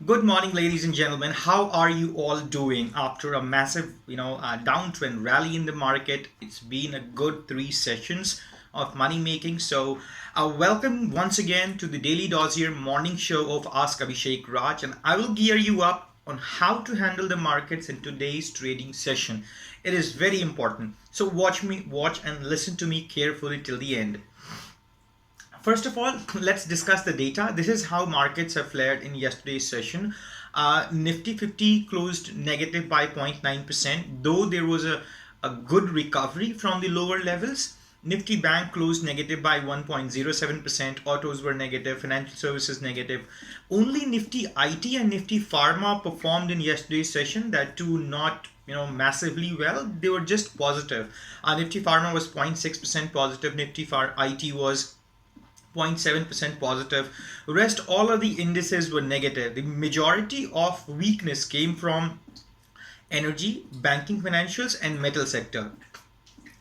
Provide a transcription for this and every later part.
Good morning, ladies and gentlemen. How are you all doing after a massive, downtrend rally in the market? It's been a good 3 sessions of money making. So, welcome once again to the Daily Dossier morning show of Ask Abhishek Raj, and I will gear you up on how to handle the markets in today's trading session. It is very important. So, watch and listen to me carefully till the end. First of all, let's discuss the data. This is how markets have flared in yesterday's session. Nifty 50 closed negative by 0.9%, though there was a good recovery from the lower levels. Nifty Bank closed negative by 1.07%. Autos were negative, financial services negative. Only Nifty IT and Nifty Pharma performed in yesterday's session, that too not massively well. They were just positive. Nifty Pharma was 0.6% positive. Nifty IT was 0.7% positive. Rest all of the indices were negative. The majority of weakness came from energy, banking, financials, and metal sector.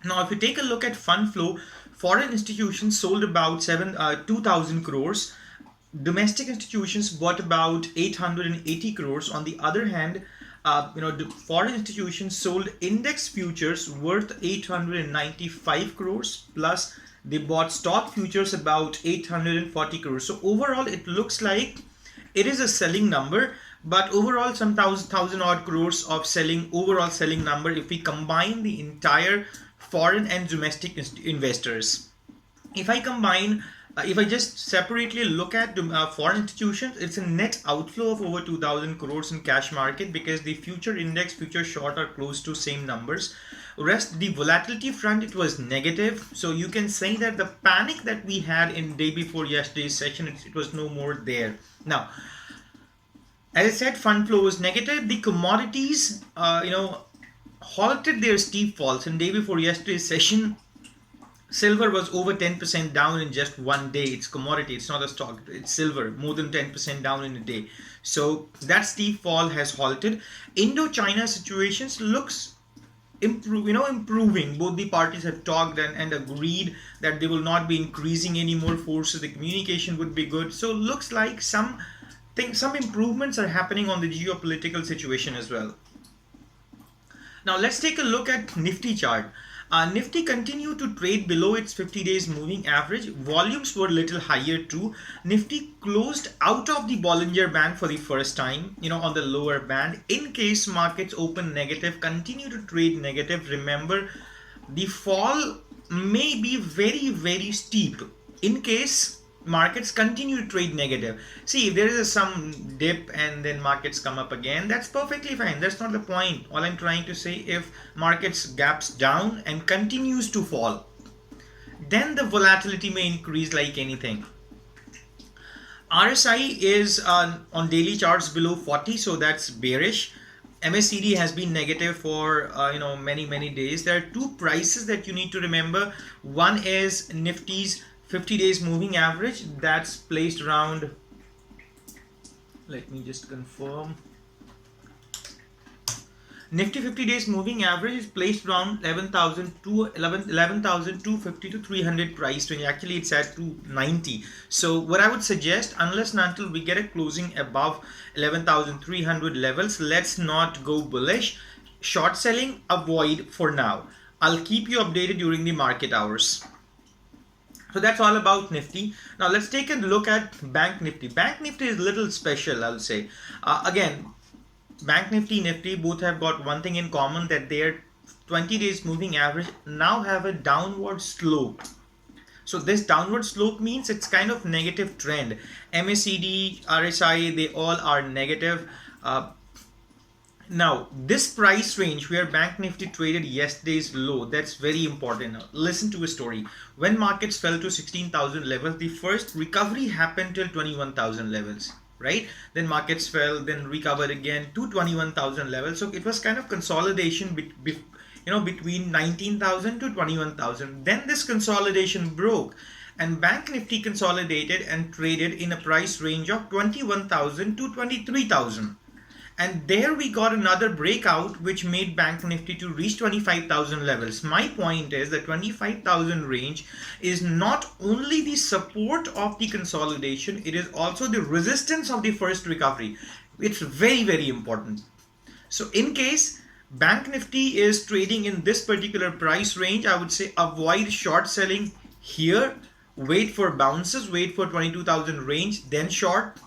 Now, if you take a look at fund flow, foreign institutions sold about 2,000 crores. Domestic institutions bought about 880 crores. On the other hand, the foreign institutions sold index futures worth 895 crores, plus they bought stock futures about 840 crores. So overall, it looks like it is a selling number, but overall some thousand odd crores of overall selling number if we combine the entire foreign and domestic investors. If I just separately look at foreign institutions, it's a net outflow of over 2,000 crores in cash market, because the future index, future short are close to same numbers. Rest, the volatility front, it was negative. So you can say that the panic that we had in day before yesterday's session, it was no more there. Now, as I said, fund flow was negative. The commodities, halted their steep falls. And day before yesterday's session, silver was over 10% down in just one day. It's commodity, it's not a stock, it's silver, more than 10% down in a day. So that steep fall has halted. Indo-China situations looks improving. Both the parties have talked and agreed that they will not be increasing any more forces. The communication would be good. So looks like some improvements are happening on the geopolitical situation as well. Now let's take a look at Nifty chart. Nifty continued to trade below its 50 days moving average. Volumes were a little higher too. Nifty closed out of the Bollinger Band for the first time, on the lower band. In case markets open negative, continue to trade negative. Remember, the fall may be very, very steep. In case markets continue to trade negative. See, if there is some dip and then markets come up again, that's perfectly fine. That's not the point. All I'm trying to say, if markets gaps down and continues to fall, then the volatility may increase like anything. RSI is on daily charts below 40, so that's bearish. MACD has been negative for many days. There are two prices that you need to remember. One is Nifty's 50 days moving average, that's placed around, let me just confirm, Nifty 50 days moving average is placed around 11,250 to 300 price range. Actually it's at 290. So what I would suggest, unless and until we get a closing above 11,300 levels, let's not go bullish. Short selling, avoid for now. I'll keep you updated during the market hours. So that's all about Nifty. Now let's take a look at Bank Nifty. Bank Nifty is a little special, I'll say. Again, Bank Nifty, Nifty both have got one thing in common, that their 20 days moving average now have a downward slope. So this downward slope means it's kind of negative trend. MACD, RSI, they all are negative. Now, this price range where Bank Nifty traded yesterday's low, that's very important. Now, listen to a story. When markets fell to 16,000 levels, the first recovery happened till 21,000 levels, right? Then markets fell, then recovered again to 21,000 levels. So it was kind of consolidation between 19,000 to 21,000. Then this consolidation broke, and Bank Nifty consolidated and traded in a price range of 21,000 to 23,000. And there we got another breakout which made Bank Nifty to reach 25,000 levels. My point is the 25,000 range is not only the support of the consolidation, it is also the resistance of the first recovery. It's very, very important. So in case Bank Nifty is trading in this particular price range, I would say avoid short selling here. Wait for bounces, wait for 22,000 range, then short.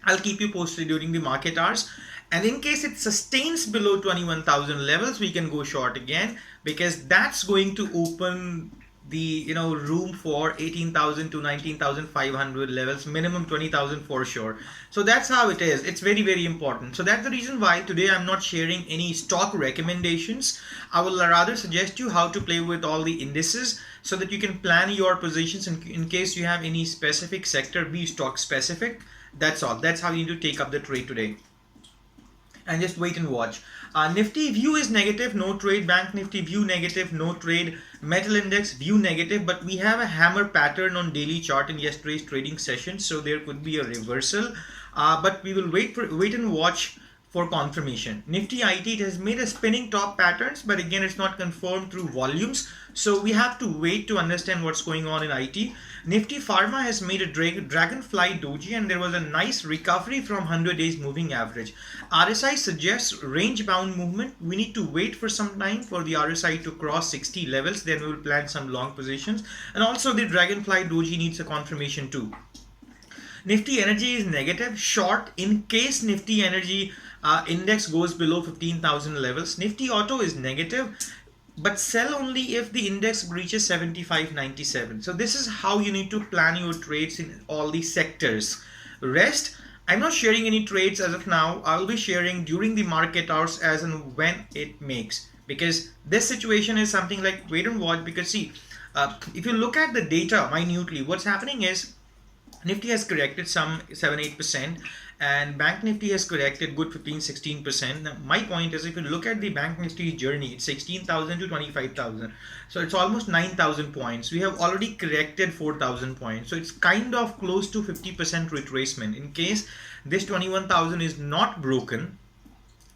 I'll keep you posted during the market hours. And in case it sustains below 21,000 levels, we can go short again, because that's going to open the room for 18,000 to 19,500 levels, minimum 20,000 for sure. So that's how it is. It's very, very important. So that's the reason why today I'm not sharing any stock recommendations. I will rather suggest you how to play with all the indices so that you can plan your positions in case you have any specific sector, be stock specific. That's all. That's how you need to take up the trade today. And just wait and watch. Nifty view is negative, no trade. Bank Nifty view negative, no trade. Metal index view negative, but we have a hammer pattern on daily chart in yesterday's trading session, so there could be a reversal. But we will wait and watch for confirmation. Nifty IT, it has made a spinning top patterns, but again it's not confirmed through volumes, so we have to wait to understand what's going on in IT. Nifty Pharma has made a dragonfly doji, and there was a nice recovery from 100 days moving average. RSI suggests range bound movement. We need to wait for some time for the RSI to cross 60 levels, then we will plan some long positions. And also the dragonfly doji needs a confirmation too. Nifty energy is negative, short in case Nifty energy index goes below 15,000 levels. Nifty auto is negative, but sell only if the index breaches 75.97. So this is how you need to plan your trades in all these sectors. Rest, I'm not sharing any trades as of now. I'll be sharing during the market hours as and when it makes, because this situation is something like wait and watch. Because see, if you look at the data minutely, what's happening is Nifty has corrected some 7-8%, and Bank Nifty has corrected good 15-16%. Now, my point is, if you look at the Bank Nifty journey, it's 16,000 to 25,000. So it's almost 9,000 points. We have already corrected 4,000 points. So it's kind of close to 50% retracement. In case this 21,000 is not broken,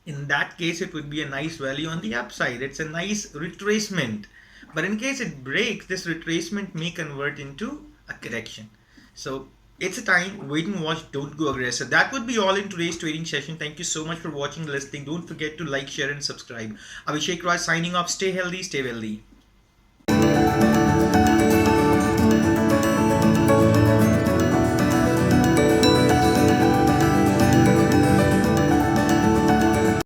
in that case, it would be a nice value on the upside. It's a nice retracement. But in case it breaks, this retracement may convert into a correction. So it's a time, wait and watch, don't go aggressive. That would be all in today's trading session. Thank you so much for watching and listening. Don't forget to like, share and subscribe. Abhishek Raj signing off. Stay healthy, stay wealthy.